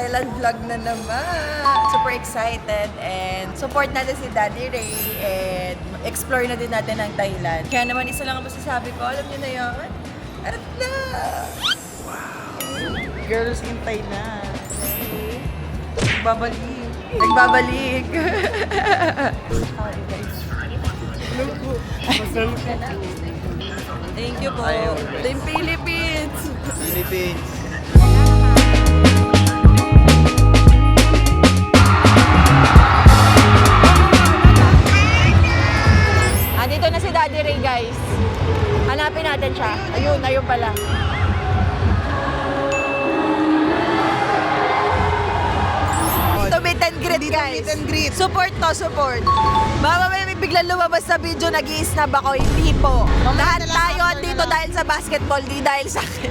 Thailand vlog na naman. Super excited and support natin si Daddy Ray and explore na din natin ang Thailand. Kaya naman isa lang ang masasabi ko, alam niyo na yun. At na! Wow! Girls in Thailand. Nagbabalik. Nagbabalik. How are you guys? Thank you po. Team Philippines! Philippines. Andito na si Daddy Ray, guys. Hanapin natin siya. Ayun, ayun pala. Dito meet and greet, guys. Meet and greet. Support to, support. Baka may biglang lumabas sa video, nag-i-snap ako. Hindi po. Lahat tayo andito dahil sa basketball, di dahil sa akin.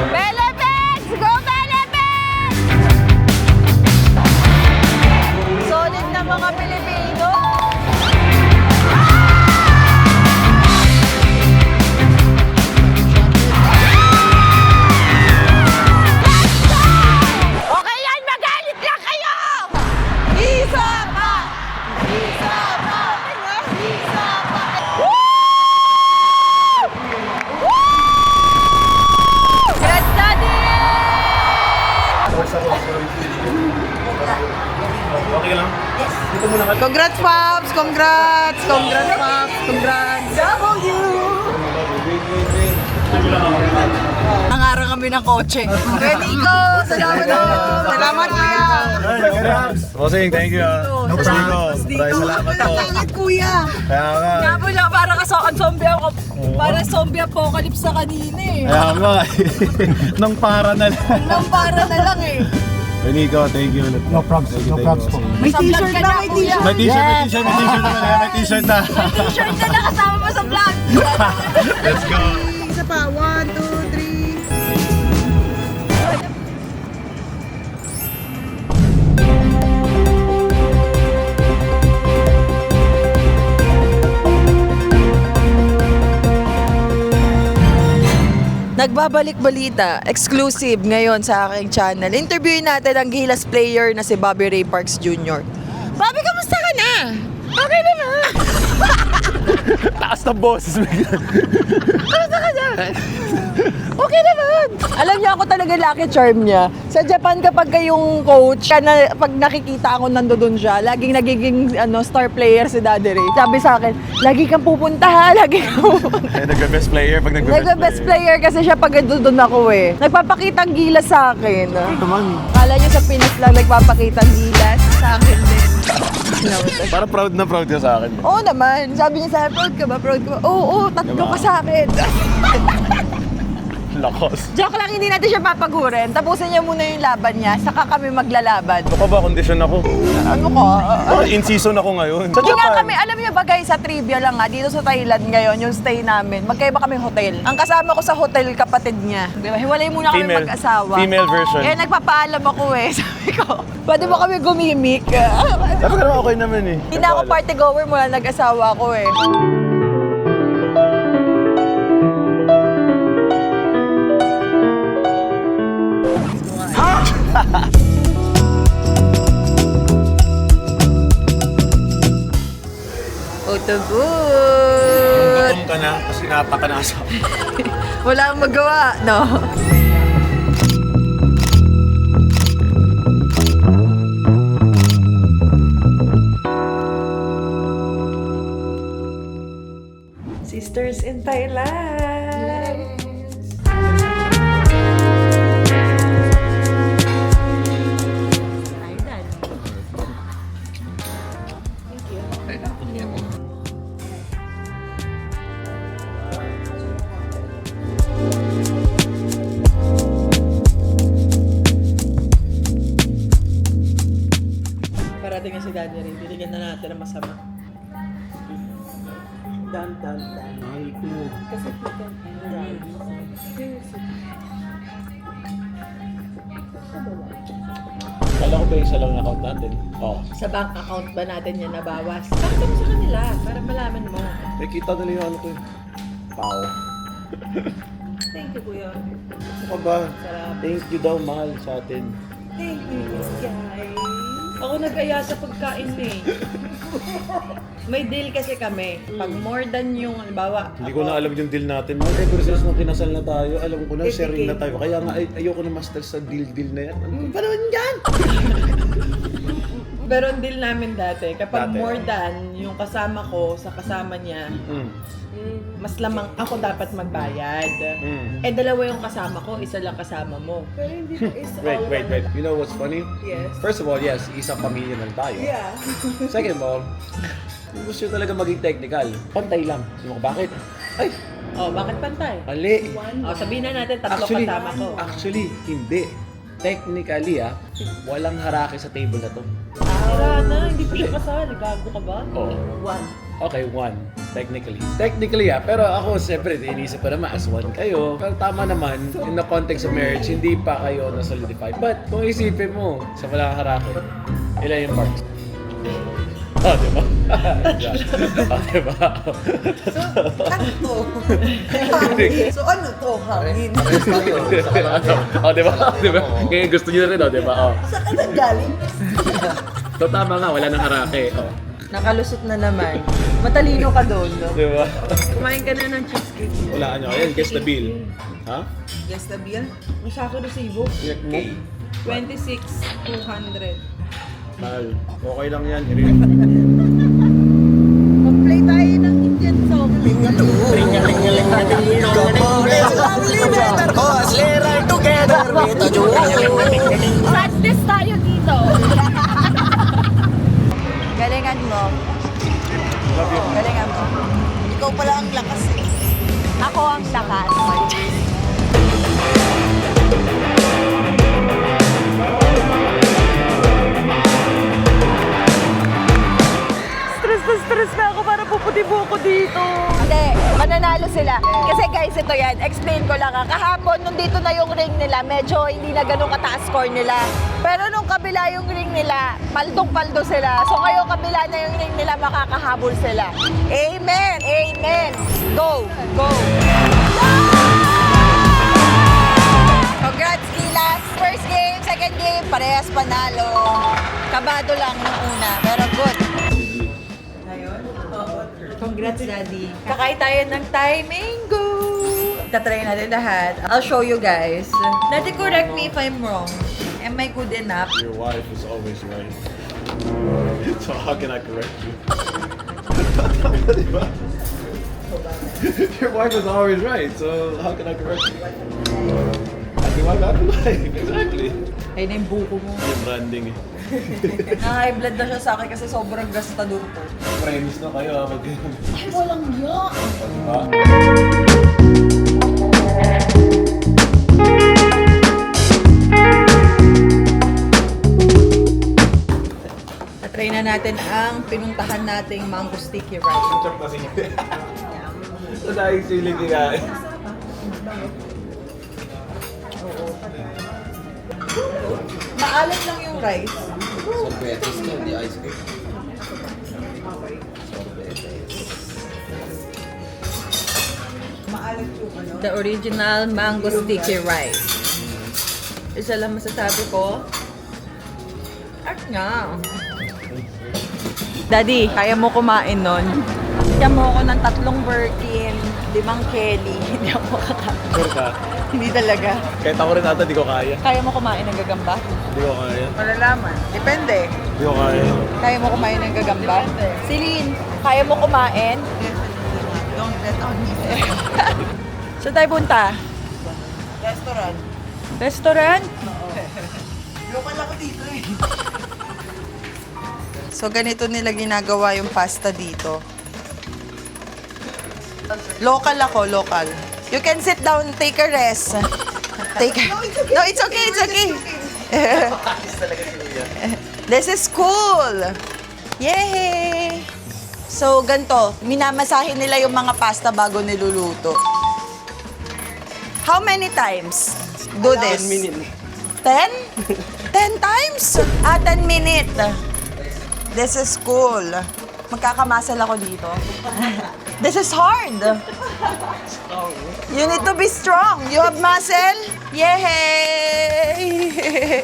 Philippines! Go Philippines! Solid na mga Pilipino. Okay yan, magalit lang kayo! Isa pa! Isa pa! Isa pa! Woo! Woo! Congrats, Daddy! Okay lang? Yes. Dito muna ka. Congrats, Pops! Congrats! Congrats, Pops! Congrats! W! Nangarang kami ng kotse. Ready go! Salamat po! Salamat, Kuya! Bossing, thank you. No problem. Maraming salamat po. Salamat, Kuya! Kaya nga. Nga po lang, parang zombie ako. Parang zombie apocalypse sa kanina eh. Kaya nga. Nang para na lang. Nang para na lang eh. Nico, thank you. No props, no props po. May t-shirt na, may t-shirt. May t-shirt naman. May t-shirt na. T-shirt na nakasama mo sa vlog. Let's go. Isa pa, 1, 2, 3. Nagbabalik balita, exclusive ngayon sa aking channel. Interviewin natin ang Gilas player na si Bobby Ray Parks Jr. Bobby, kamusta ka na? Okay naman. Taas na boses. Kamusta ka na? Okay naman. Alam niyo ako talaga lucky charm niya. Sa Japan kapag kayong coach, pag nakikita ako nandoon siya, laging nagiging star player si Daddy Ray. Sabi sa akin, lagi kang pupunta ha, lagi kang pupunta. Nagbe-best player pag Nagbe-best player kasi siya pag doon ako eh. Nagpapakitang gilas sa akin. Naman. Kala niyo sa Pinas lang nagpapakitang gilas sa akin din. Parang proud na proud ka sa akin. Oo naman. Sabi niya sa akin, proud ka ba? Proud ka ba? Oo, tatlo Diba? ka sa akin. Lakos. Joke lang, hindi natin siya papagurin. Tapusin niya muna yung laban niya, saka kami maglalaban. Ano ka ba? Kondisyon ako. Ano ko? In season ako ngayon. Sa Hindi nga Japan. kami, alam niyo ba guys, sa trivia lang nga, dito sa Thailand ngayon, yung stay namin, magkaiba kami hotel. Ang kasama ko sa hotel, kapatid niya. Di ba? Hiwalay muna kami Female. mag-asawa. Female version. Eh, nagpapaalam ako eh. Sabi ko, pwede ba kami gumimik? Sabi ko naman okay naman eh. Hindi na ako party goer mula nag-asawa ko eh. Utugut! Gutom ka na kasi napakanasa. Wala akong magawa, no? Sisters in Thailand! Parating na si Daddy Ray, binigyan na natin ng masama. Dan. Kasi kita. Kala ko ba isa lang na account natin? Oo. Sa bank account ba natin yan nabawas? Pakita mo sa kanila para malaman mo. May kita nila yung ano ko eh. Pao. Thank Thank you, kuya. Ano ba? Thank you daw, mahal sa atin. Thank you, guys. Ako nag-aya sa pagkain eh. May deal kasi kami. Pag more than yung, halimbawa, Hindi ko na alam yung deal natin. Mga ever since nung kinasal na tayo, alam ko na, sharing na tayo. Kaya nga, ayoko na master sa deal na yan. Ano ba naman yan? Pero ang deal namin dati, kapag Dati, more than yung kasama ko sa kasama niya, mas lamang ako dapat magbayad. Eh, dalawa yung kasama ko, isa lang kasama mo. Pero hindi is Wait. You know what's funny? Yes. First of all, yes, isang pamilya lang tayo. Yeah. Second of all, gusto nyo talaga maging technical. Pantay lang. Ano ko, bakit? Ay, Oh, bakit pantay? mali. Oh, sabihin na natin tatlo kasama ko. Actually, hindi. Technically, walang harake sa table na to. Sira na, hindi pa siya kasal. Gago ka ba? Oo. One. Okay, one. Technically, pero ako, siyempre, iniisip ko naman, as one kayo. Pero tama naman, in the context of marriage, hindi pa kayo na-solidify. But, kung isipin mo, sa walang harake, ilan yung parts? Oh, diba? Oh, diba? Ano to? So ano to? Hangin. Oh, diba? Diba? Ngayon gusto nyo na rin, oh, diba? Oh. Saan ka nanggaling? So, tama nga, wala nang harake. Oh. Nakalusot na naman. Matalino ka doon, no? Diba? Kumain ka na ng cheesecake. Wala nyo. Ayan, guess the bill. Ha? Yes, the bill? Ang sa akin resibo. Check mo. 26,200. Mahal. Okay lang yan. Mag-play tayo ng Indian song. Sadness tayo dito. Galingan mo. Galingan mo. Ikaw pala ang lakas eh. Ako ang lakas. Stress na ako para puputi buko dito. Hindi, mananalo sila. Kasi guys, ito yan. Explain ko lang. Kahapon, nung dito na yung ring nila, medyo hindi na ganun kataas score nila. Pero nung kabila yung ring nila, paldong-paldo sila. So ngayon kabila na yung ring nila, makakahabol sila. Amen! Amen! Go! Go! Congrats, Gilas! First game, second game, parehas panalo. Kabado lang nung una, pero good. Congrats, Daddy. Kakain tayo ng Thai mango. Tatry natin lahat. I'll show you guys. Daddy, correct me if I'm wrong. Am I good enough? Your wife is always right. So how can I correct you? Diba? Your wife is always right, so how can I correct you? Happy wife, happy life. Exactly. Ayun na yung buko mo. Yung branding eh. Na-high blood na siya sa akin kasi sobrang gastador ko. Premise na kayo pag Ay, walang ya! diba? Natry na natin ang pinuntahan nating mango sticky rice. Chok na siya. Sa dahil siling kikain. Maalat lang yung rice. Sorbetes ka, di ice cream. Maalat yung ano. The original mango sticky rice. Isa lang masasabi ko. Art nga. Daddy, kaya mo kumain nun? Kaya mo ako ng 3 Birkin, 5 Kelly. Hindi ako makakain. Sure ka? Hindi talaga. Kahit ako rin ata, di ko kaya. Kaya mo kumain ng gagamba? Di ko kaya. Malalaman. Depende. Di ko kaya. Kaya mo kumain ng gagamba? Celine, kaya mo kumain? Don't let on me. Saan tayo punta? Restaurant. Restaurant? Local ako dito eh. So ganito nila ginagawa yung pasta dito. Local ako, local. You can sit down, take a rest. No, it's okay, it's okay. This is cool. Yay! So, ganito, minamasahin nila yung mga pasta bago niluluto. How many times do this? 10 minutes. 10? 10 times? 10 minutes. This is cool. Magkakamasal ako dito. This is hard. You need to be strong. You have muscle? Yay!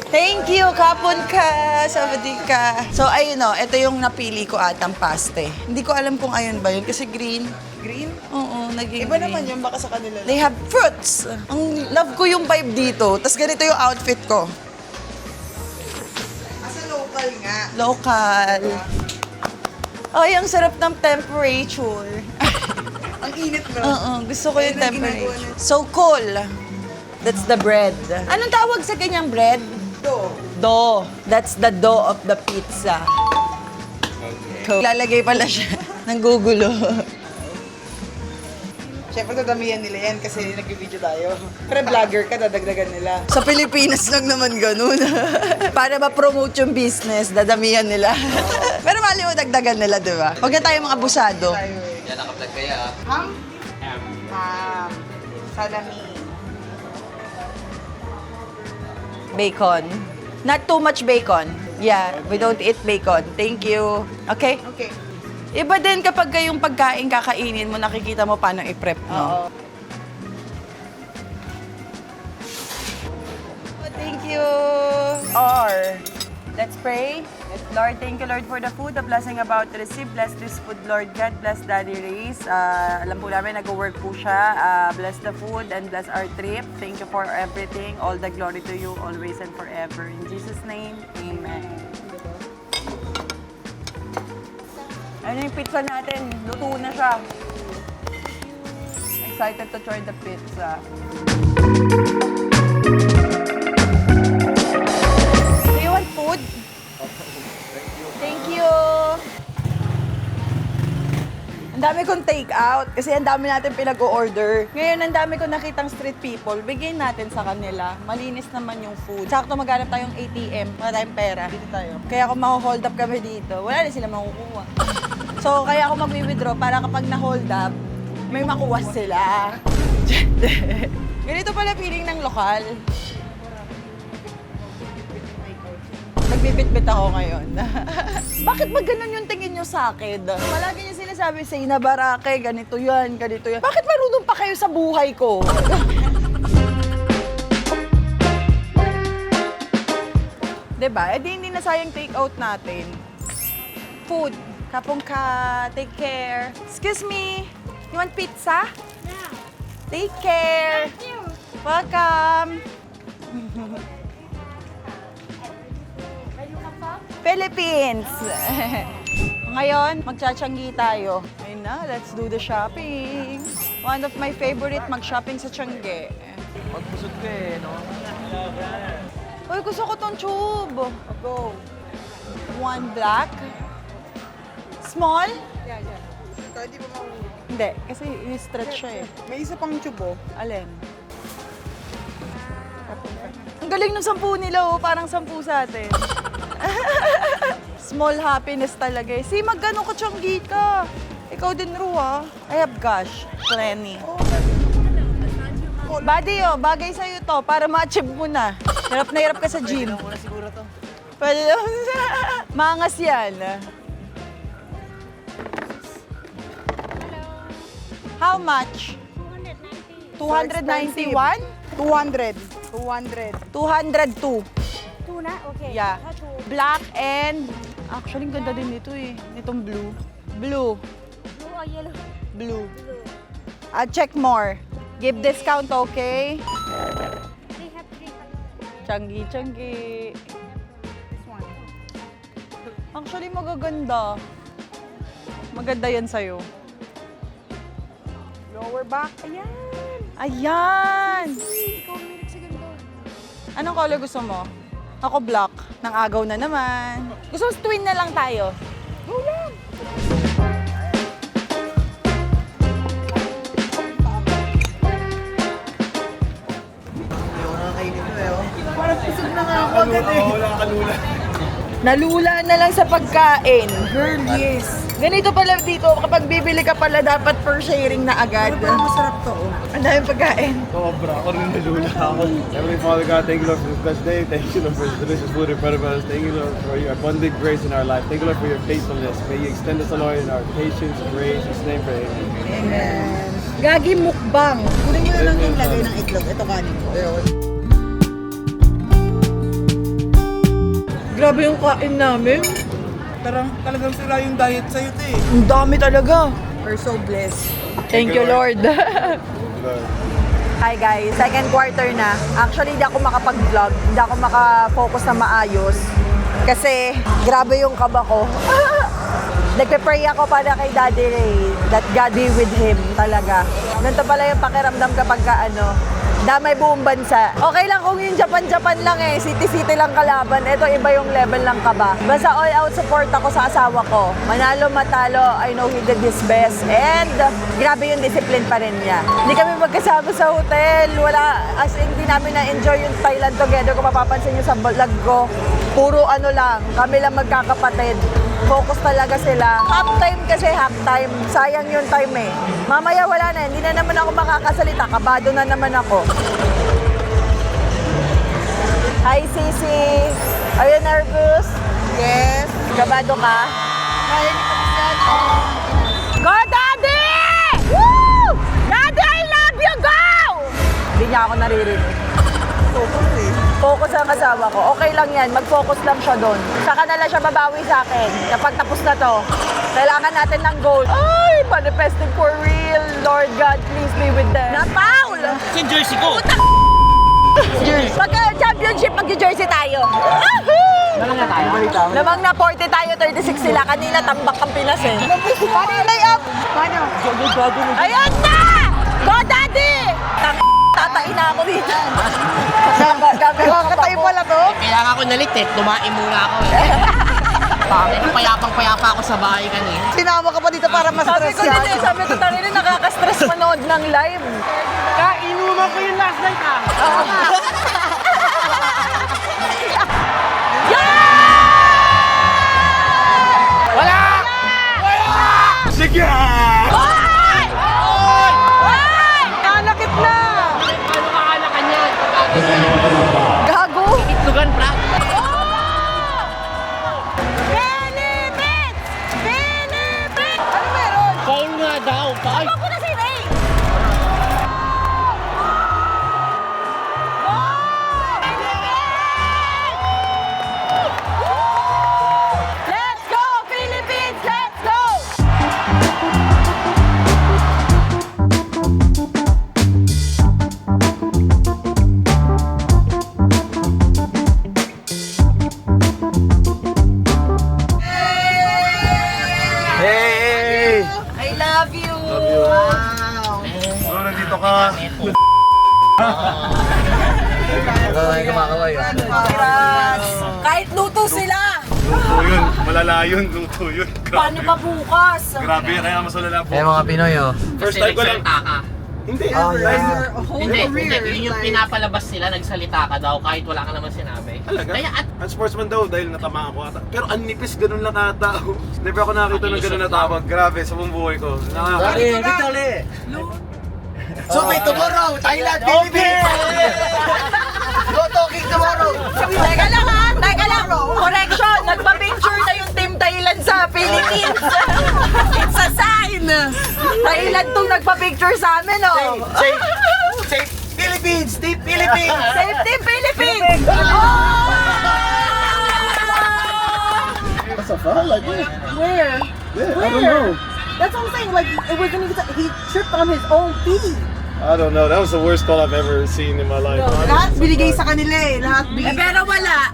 Thank you, kapon ka, sabadi ka. So, ayun o, ito yung napili ko atang paste. Hindi ko alam kung ayun ba yun, kasi green. Green? Oo, naging Iba green. naman yun, baka sa kanila. They have fruits. Ang love ko yung vibe dito. Tapos ganito yung outfit ko. Asa local nga. Local. Ay, ang sarap ng temperature. Ang init mo. Oo, gusto ko yung Ayun ang ginagawa temperature. So cool. That's the bread. Anong tawag sa ganyang bread? Do. Dough. That's the dough of the pizza. Okay. Lalagay pala siya. Nanggugulo. Siyempre, dadamihan nila yan kasi nag-video tayo. Pero vlogger ka, dadagdagan nila. Sa Pilipinas lang naman ganun. Para ma-promote yung business, dadamihan nila. Pero mali mo, dagdagan nila, di ba? Huwag na tayo mga abusado. Yan, naka-vlog kaya ah. Ham? Ham. Salami. Bacon. Not too much bacon. Yeah, we don't eat bacon. Thank you. Okay? Okay. Iba din kapag yung pagkain kakainin mo, nakikita mo paano i-prep, no? Thank you. Or, let's pray. Lord, thank you, Lord, for the food, the blessing about to receive. Bless this food, Lord God. Bless Daddy Reyes. Alam po namin, nag-work po siya. Bless the food and bless our trip. Thank you for everything. All the glory to you, always and forever. In Jesus' name, amen. Ano yung pizza natin? Luto na siya. Excited to try the pizza. Do you want food? Thank you. Ang dami kong take out kasi ang dami natin pinag-o-order. Ngayon, ang dami kong nakitang street people. Bigyan natin sa kanila. Malinis naman yung food. Sakto maghanap tayong ATM. Wala tayong pera. Dito tayo. Kaya kung ma-hold up kami dito, wala na sila makukuha. So, kaya ako mag-withdraw para kapag na-hold up, may makuha sila. Ganito pala feeling ng lokal. Nagbibit-bit ako ngayon. Bakit ba ganun yung tingin nyo sa akin? Palagi niyo sinasabi, say na barake, ganito yan, ganito yan. Bakit marunong pa kayo sa buhay ko? Diba? Eh di hindi na sayang take out natin. Food. Kapong ka, take care. Excuse me, you want pizza? Yeah. Take care. Thank you. Welcome. Where you come from? Philippines. Ngayon, magtsatsyanggi tayo. Ayun na, let's do the shopping. One of my favorite, mag-shopping sa Tiangge. Pagpusog ka eh, no? Uy, gusto ko tong tube. Go. One black. Small? Yeah. Ito, di ba mahuhuli? Hindi, kasi i-stretch siya eh. May isa pang tubo. Alin? Ang galing ng 10 nila oh, parang 10 sa atin. Small happiness talaga eh. Si, magkano ka tiyanggi ka? Ikaw din, Ru, ah. I have gosh, plenty. Buddy, oh, bagay sa'yo to para ma-achieve mo na. Hirap na hirap ka sa gym. Pwede lang siguro to. Pwede lang. Mangas yan. How much? 291? 200. 202. Tuna? Okay. Yeah. How to? Black and... Actually, ang ganda din nito eh. Nitong blue. Blue. Blue or yellow? Blue. Blue. Check more. Give discount, okay? They have 3 colors. Changi. This one. Actually, magaganda. Maganda yan sa'yo. Lower back. Ayan! Ayan! Ikaw may nagsigando. Anong color gusto mo? Ako black. Nang agaw na naman. Gusto mo twin na lang tayo? Go lang! Nalula na lang sa pagkain. Girl, yes. Ganito pala dito, kapag bibili ka pala, dapat per sharing na agad. Masarap to. Ang daming pagkain. Sobra, ako rin nalula ako. Heavenly Father God, thank you Lord for this blessed day. Thank you Lord for this delicious food in front of us. Thank you Lord for your abundant grace in our life. Thank you Lord for your faithfulness. May you extend us, Lord, in our patience, grace, in His name, for amen. Amen. Gagi mukbang. Kunin nyo na lang yung lagay ng itlog. Ito kanin ko. Grabe yung kain namin. Talagang sila yung diet sa'yo, te. Ang dami talaga. We're so blessed. Thank you, Lord. Hi guys, second quarter na. Actually, hindi ako makapag-vlog. Hindi ako makafocus na maayos. Kasi, grabe yung kaba ko. Nagpe-pray ako para kay Daddy Ray. That God be with him talaga. Ganito pala yung pakiramdam kapag damay buong bansa. Okay lang kung yung Japan lang eh. City-city lang kalaban. Ito iba yung level ng kaba. Basta all out support ako sa asawa ko. Manalo, matalo, I know he did his best. And grabe yung discipline pa rin niya. Hindi kami magkasama sa hotel. Wala, as in, hindi namin na-enjoy yung Thailand together. Kung mapapansin nyo sa vlog ko, puro ano lang, kami lang magkakapatid. Focus talaga sila. Half time kasi half time. Sayang yung time eh. Mamaya wala na. Hindi na naman ako makakasalita. Kabado na naman ako. Hi, Sisi. Are you nervous? Yes. Kabado ka? Go, Daddy! Woo! Daddy, I love you! Go! Hindi niya ako naririnig. Focus eh. Focus ang kasama ko. Okay lang yan. Mag-focus lang siya doon. Saka na lang siya babawi sa akin. Kapag tapos na to, kailangan natin ng goal. Ay, manifesting for real. Lord God, please be with them. Na, Paul! Yung jersey ko! Pagka-championship, mag-jersey tayo. Lamang na 40 tayo, 36 sila. Kanina, tambak ang Pinas eh. Lay up! Ayan na! Go, Daddy! Tatain na ako dito. Kakatay pala to? Kailangan ko nalit eh. Tumain muna ako eh. Payapang-payapa ako sa bahay kanina. Sinama ka pa dito para Sabi ma-stress ko din eh, yan. sabi ko tangina nakaka-stress manood ng live. Kainuman ko yung last night ah. Wala! Sige! Hoy! Hoy! Nanakit na! Paano kaalakan yan? Gago! Itlugan, Brad. Philippines! Philippines! Ano meron? Foul nga daw. Ay! Ako na si Ray! Let's go, Philippines! Let's go! Hey! I love you! Oh, nandito ka. Congrats! Kahit luto sila! Luto yun. Malala yun. Luto yun. Paano pa bukas? Grabe, kaya mas malala po. mga Pinoy oh. First time ko lang. ka. Hindi. Hindi, yun yung pinapalabas nila, nagsalita ka daw kahit wala ka naman sinabi. Talaga? Kaya at Ang sportsman daw dahil natamaan ko ata. Pero ang nipis, ganun lang ata. Never ako nakakita ng ganun na tawag. Grabe, sa buong buhay ko. Victory! So by tomorrow, Thailand, Philippines! Go talking tomorrow! Teka lang ha! Teka lang! Correction! Nagpa-picture na yung Team Thailand sa Philippines! It's a sign! Thailand tong nagpa-picture sa amin, oh! Say Philippines! Team Philippines! Save Team Philippines! Oh! That's a foul, like it. Where? Yeah, I don't know. That's what I'm saying. Like, it wasn't even... He tripped on his own feet. I don't know. That was the worst call I've ever seen in my life. Lahat binigay sa kanila eh. Lahat Eh, pero wala.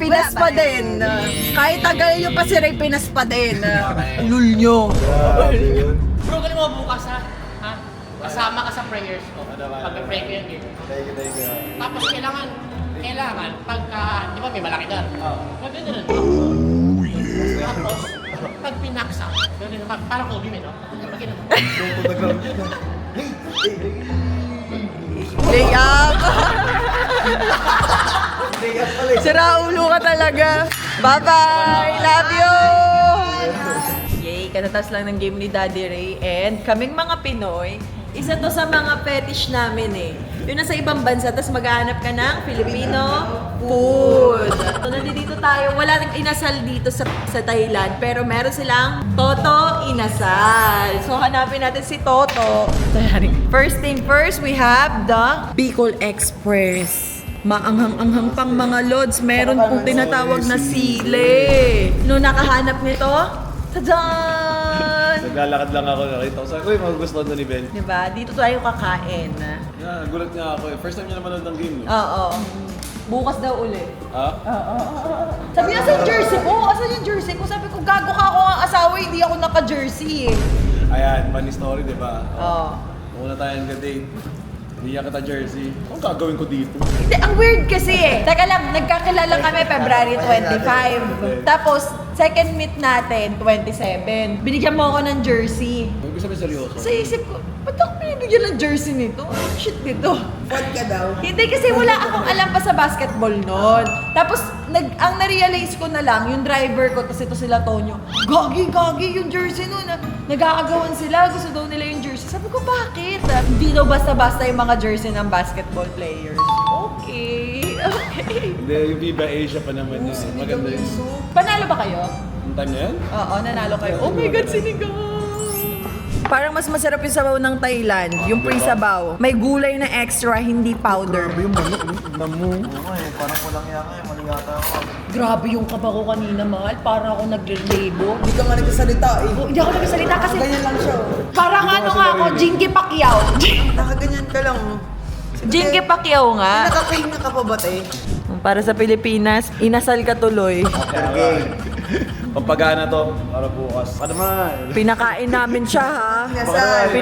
Pinas pa din. Kahit tagal pa si Ray, Pinas pa din. Lul nyo. Grabe yun. Bro, ganun mo bukas ha? Ha? Kasama ka sa prayers ko. Pag-pray ko yan dito. Thank you. Tapos kailangan, pagka, di ba may malaki doon? Gagano'n. Tapos, pag pinaksa, gano'n naman, parang Kobe no? Pag gano'n. Lay up! Sira ulo ka talaga. Bye-bye! Love you! Yay! Katatas lang ng game ni Daddy Ray. And kaming mga Pinoy, Isa to sa mga fetish namin eh. Yung nasa ibang bansa, tapos maghahanap ka ng Filipino food. So, nandito tayo. Wala nang inasal dito sa Thailand, pero meron silang Toto Inasal. So, hanapin natin si Toto. First thing first, we have the Bicol Express. Maanghang-anghang pang mga lods. Meron pong tinatawag na sile. No, nakahanap nito? Tadaan! Naglalakad lang ako, nakita ko sa uy, magugustuhan na ni Ben. Diba? Dito tayo kakain. Yeah, gulat nga ako eh. First time niya naman ng game. No? Oo. Bukas daw uli. Ha? Sabi niya, asan jersey ko? Asan yung jersey ko? Sabi ko, gago ka ako ang asawa, hindi ako naka-jersey eh. Ayan, funny story, di ba? Oo. Muna tayo nag-date. Hindi niya kita jersey. Anong gagawin ko dito? Hindi, ang weird kasi eh. Teka lang, nagkakilala kami February 25. Tapos, second meet natin, 27. Binigyan mo ako ng jersey. Huwag ko sabihin seryoso. Sa isip ko, ba't ako binibigyan ng jersey nito? Ano shit nito? Vodka daw. Hindi kasi wala akong alam pa sa basketball noon. Tapos, ang na-realize ko na lang, yung driver ko, tapos ito sila Tonyo, gagi, yung jersey nun. Nag-aagawan sila, gusto daw nila yung jersey. Sabi ko, bakit? Hindi daw basta-basta yung mga jersey ng basketball players. Okay. Hindi, yung Viva Asia pa naman yun. Maganda yun. Panalo ba kayo? Ang time na yan? Oo, nanalo kayo. Oh my God, sinigang! Parang mas masarap yung sabaw ng Thailand, yung pre-sabaw. May gulay na extra, hindi powder. Yung manok, tignan mo. Parang walang yaka eh, mali yata ako. Grabe yung kaba ko kanina, mahal. Parang ako nagre-label. Hindi ka nga nagsasalita eh. Hindi ako nagsalita kasi Ganyan lang siya. oh. parang ano nga ako, Jinky Pacquiao. Nakaganyan ka lang. oh. Jinky Pacquiao nga. Nakakahinga ka pa ba, te? Para sa Pilipinas, inasal ka tuloy. Pampagana to, para bukas. Ano man? Pinakain namin siya, ha? Inasal.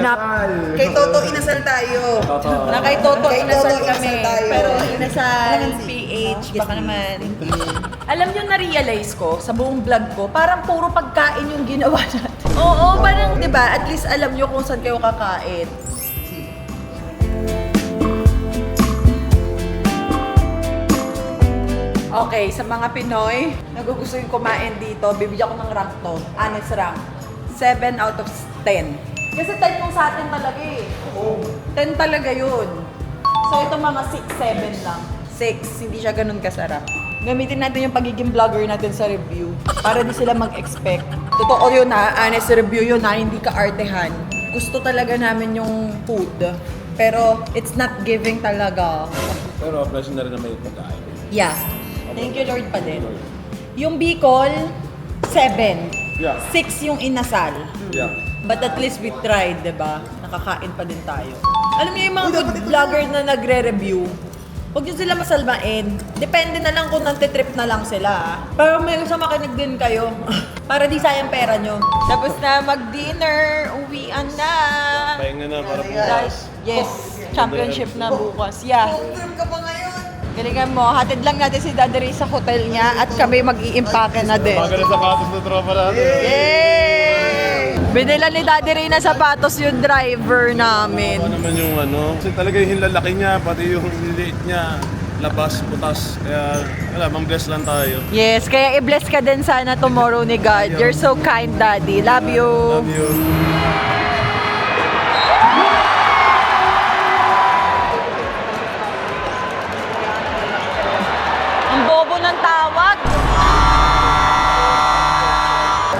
Kay Toto, inasal tayo. Na kay Toto, Kay inasal Toto, kami. inasal tayo. Pero inasal, PH, baka naman. Alam nyo, na-realize ko sa buong vlog ko, parang puro pagkain yung ginawa natin. Oo, parang, di ba, at least alam nyo kung saan kayo kakain. Okay, sa mga Pinoy, nagugusto yung kumain dito, bibigyan ko ng rank to. Honest rank. 7 out of 10. Kasi 10 yung sa atin talaga eh. 10 talaga yun. So ito mga 6, 7 lang. 6, hindi siya ganun kasarap. Gamitin natin yung pagiging vlogger natin sa review para di sila mag-expect. Totoo yun ha, honest review yun ha, hindi ka artehan. Gusto talaga namin yung food. Pero it's not giving talaga. Pero blessing na rin na may pagkain. Yeah. Thank you Lord pa din. Yung Bicol, 7. Yeah. 6 yung inasal. Yeah. But at least we tried, di ba? Nakakain pa din tayo. Alam niyo yung mga food vlogger na nagre-review, huwag niyo sila masalbain. Depende na lang kung nantitrip na lang sila. Ah. Pero may gusto makinig din kayo. Para di sayang pera nyo. Tapos na mag-dinner, uwian na. Pahinga na para Guys, bukas. yes, championship na bukas. Yeah. Trip ka pa ngayon. Galingan mo, hatid lang natin si Daddy Ray sa hotel niya at kami mag-i-impake na din. Mga ganun sapatos na tropa natin. Yay! Binila ni Daddy Ray na sapatos yung driver namin. Ano naman yung ano? Kasi talaga yung lalaki niya, pati yung liliit niya. Labas, butas. Kaya, wala, mang-bless lang tayo. Yes, kaya i-bless ka din sana tomorrow ni God. You're so kind, Daddy. Love you. Love you. Ang bobo ng tawag.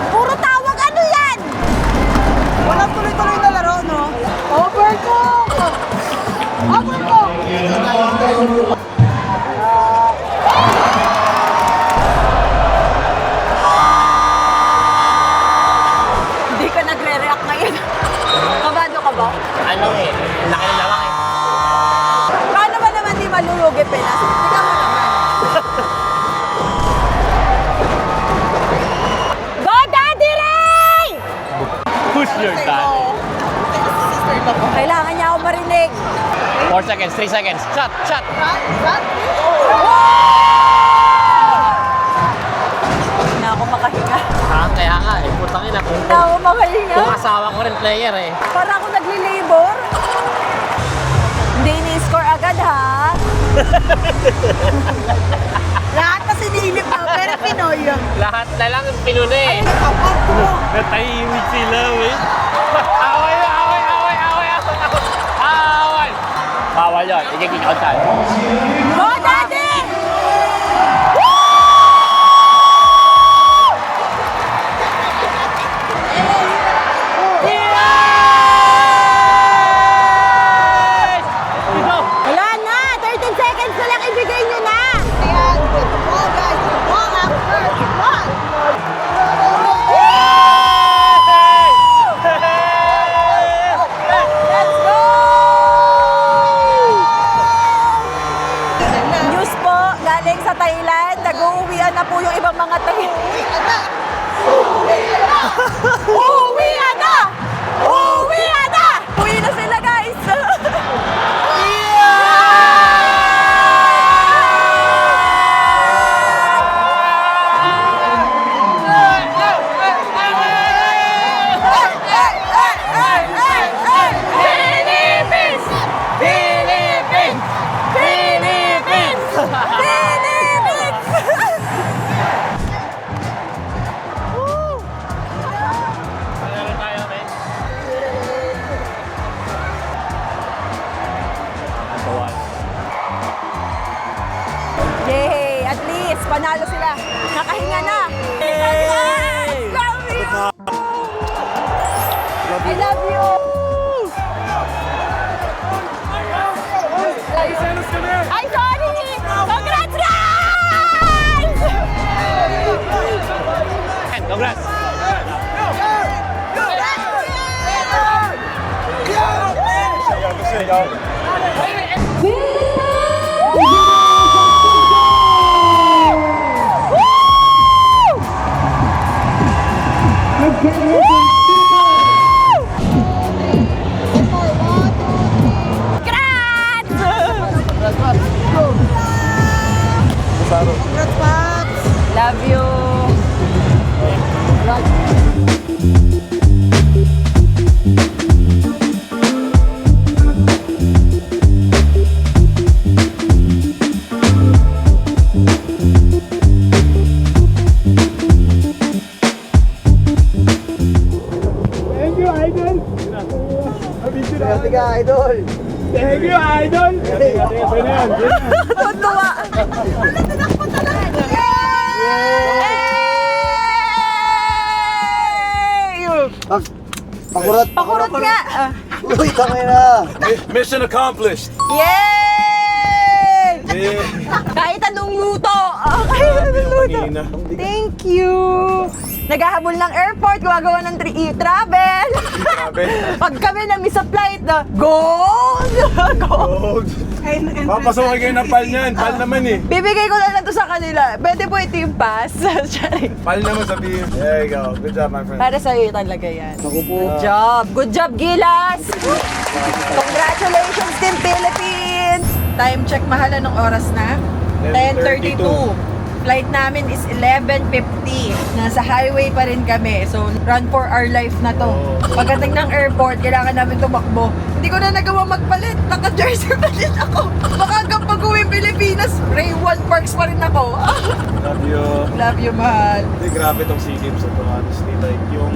Puro tawag, ano yan? Walang tuloy-tuloy na laro, no? Overcook! Overcook! Hindi ka nagre-react ngayon. Kabado ka ba? Ano eh, laki ng lawak eh. Paano ba naman di malulugi, Pinas? Tingnan mo naman. Go, Daddy Ray! Push your dad. Kailangan niya ako marinig. 4 seconds, 3 seconds. Shot, shot. Hindi na ako makahinga. Ha, kaya nga eh. Putang ina. Hindi na ako makahinga. Kung asawa ko rin player eh. Para ako nagli-labor. Hindi ni-score agad, ha? Lahat pa sinilip mo, pero Pinoy. Lahat na lang pinuna eh. Natahimik sila, eh. Away, away, away, away, away. bawal yun. Nagiging outside. Go, Daddy! Wala na! 13 seconds na lang ibigay nyo na! Ayan, get the ball, guys. The ball after. Come on! Let's go! News po, galing sa Thailand. Nag-uuwian na po yung ibang mga Uuwian na! Uuwian na! Uuwian na! Uwi na sila, guys! Philippines! Philippines! Philippines! Philippines! Yay! At least, panalo sila. Nakahinga na. Love you! I love you! Ay, sorry! Congrats, guys! Congrats! Love you. Tutuwa. Pakurat! Pakurot nga. Uy, tangay na! Mission accomplished! Yay! Yeah. Kahit anong luto. Kahit anong luto. Kanina. Thank you. Naghahabol ng airport, gumagawa ng travel. Grabe. Pag kami na miss sa flight, gold! Gold! Gold. Papasukin kayo ng pal niyan. Pal naman eh. Bibigay ko na lang to sa kanila. Pwede po ito yung pass. Charing. Pal naman sabihin. There you go. Good job, my friend. Para sa'yo talaga yan. Ako po. Good job! Good job, Gilas! Congratulations, Team Philippines! Time check, mahal, anong oras na? 10:32. Flight namin is 11:50. Nasa highway pa rin kami. So, run for our life na to. Pagdating ng airport, kailangan namin tumakbo. Hindi ko na nagawa magpalit. Naka-jersey pa din ako. Baka hanggang pag-uwi Pilipinas, Ray 1 Parks pa rin ako. Love you. Love you, mahal. Hindi, grabe tong SEA Games na to, honestly. Like, yung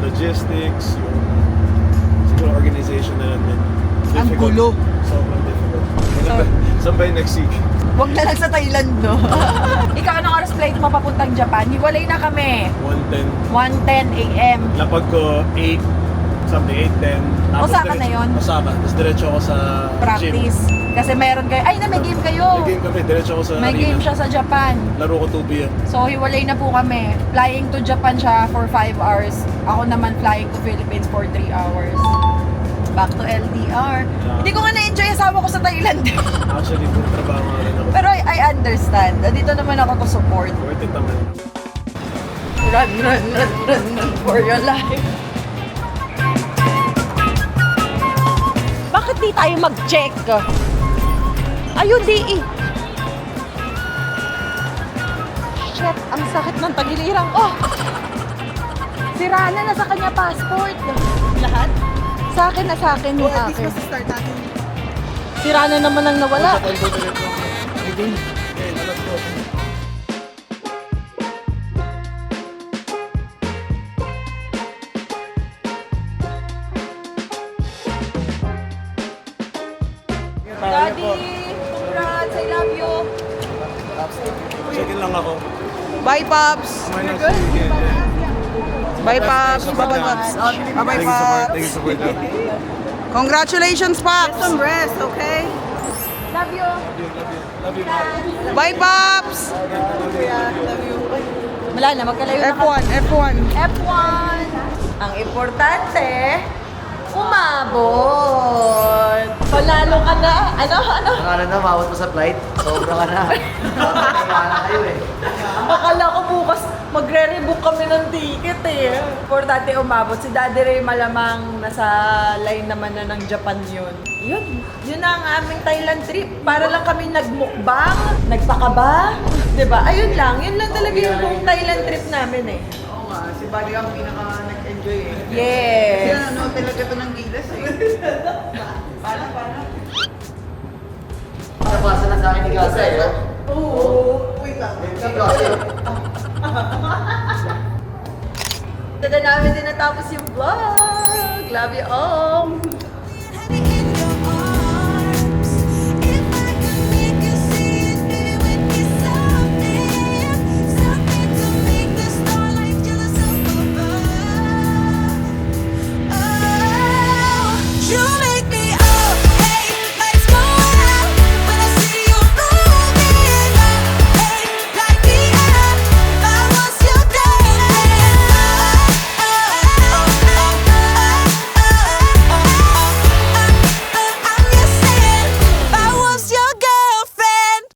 logistics, yung siguro organization na lang din. Ang Difficult. gulo. Sobrang difficult. Saan ba yung next week? Huwag na lang sa Thailand, no? Ikaw, anong oras flight mo papuntang Japan? Hiwalay na kami. 1:10. 1:10 a.m. Lapag ko 8, something 8:10. Tapos Osaka na yun? Osaka. Tapos diretso ako sa Practice. gym. Kasi meron kayo. Ay, may game kayo. May game kami. Diretso ako sa May arena. game siya sa Japan. Laro ko 2 p.m. So, hiwalay na po kami. Flying to Japan siya for 5 hours. Ako naman flying to Philippines for 3 hours. Back to LDR. Hindi ko nga na-enjoy asawa ko sa Thailand. Actually, puro trabaho nga rin ako. Pero I understand. Dito naman ako to support. Worth it naman. Run, run, run, run, run for your life. Bakit di tayo mag-check? Ayun, di eh. Shit, ang sakit ng tagiliran ko. Si Rana na sa kanya passport. Lahat? Sa akin na sa akin yung akin. Si Rana naman ang nawala. Daddy, congrats, I love you. Check-in lang ako. Bye, Pops! Might not see you again, yeah. Bye, Pops! Bye-bye, Pops! Bye-bye, Thank you so much. Pops! Thank you so much. Congratulations, Pops! Some rest, okay? Love you. Bye, Pops! Wala na, magkalayo na kami. F1. F1. Ang importante, umabot. Panalo ka na. Ano? Nakala na, mawat mo sa flight. Sobra ka na. Nakakala kayo eh. Akala ko bukas magre-rebook kami ng ticket eh. Importante umabot. Si Daddy Ray malamang nasa line naman na ng Japan yun. Yun na ang aming Thailand trip. Para lang kami nagmukbang, nagpakaba. Diba? Ayun lang. Yun lang talaga yung buong Thailand trip namin eh. Oo nga, si Buddy ang pinaka nag-enjoy eh. Yes. Ano talaga ito ng gilas eh. Paano? Napasa na sa akin ni Gasa eh. Oo, wait lang. Tada namin din natapos yung vlog. Love you all.